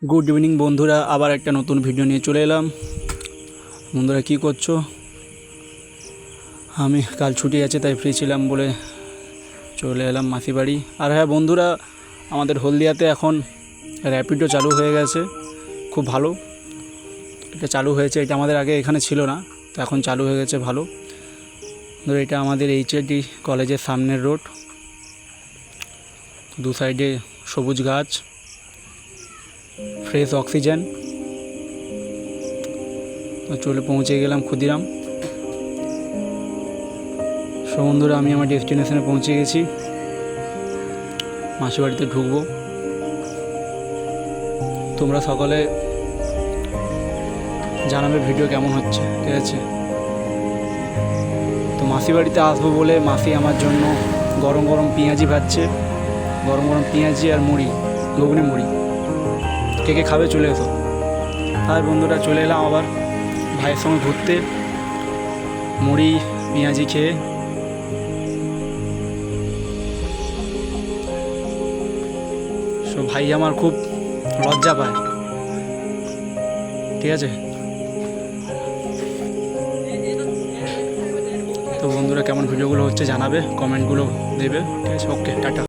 Good evening বন্ধুরা, আবার একটা নতুন ভিডিও নিয়ে চলে এলাম। বন্ধুরা কী করছো? আমি কাল ছুটি আছে তাই ফ্রি ছিলাম বলে চলে এলাম মাসি বাড়ি। আর হ্যাঁ বন্ধুরা, আমাদের হলদিয়াতে এখন র্যাপিডো চালু হয়ে গেছে, খুব ভালো। এটা চালু হয়েছে, এটা আমাদের আগে এখানে ছিল না, তো এখন চালু হয়ে গেছে, ভালো। ধরো এটা আমাদের এইচএডি কলেজের সামনের রোড, দু সাইডে সবুজ গাছ, ফ্রেশ অক্সিজেন। তো চলে পৌঁছে গেলাম ক্ষুদিরাম। সো বন্ধুরা, আমি আমার ডেস্টিনেশনে পৌঁছে গেছি, মাসি বাড়িতে ঢুকবো। তোমরা সকলে জানাবে ভিডিও কেমন হচ্ছে, ঠিক আছে? তো মাসি বাড়িতে আসবো বলে মাসি আমার জন্য গরম গরম পেঁয়াজি ভাজছে, গরম গরম পেঁয়াজি আর মুড়ি, ঘুগনি মুড়ি। কে কে খাবে চলে এসো। আর বন্ধুরা চলে এলাম আবার ভাইয়ের সঙ্গে ঘুরতে, মুড়ি পেঁয়াজি খেয়ে। সো ভাই আমার খুব লজ্জা পায়, ঠিক আছে? তো বন্ধুরা কেমন ভিডিওগুলো হচ্ছে জানাবে, কমেন্টগুলো দেবে, ঠিক আছে? ওকে, টাটা।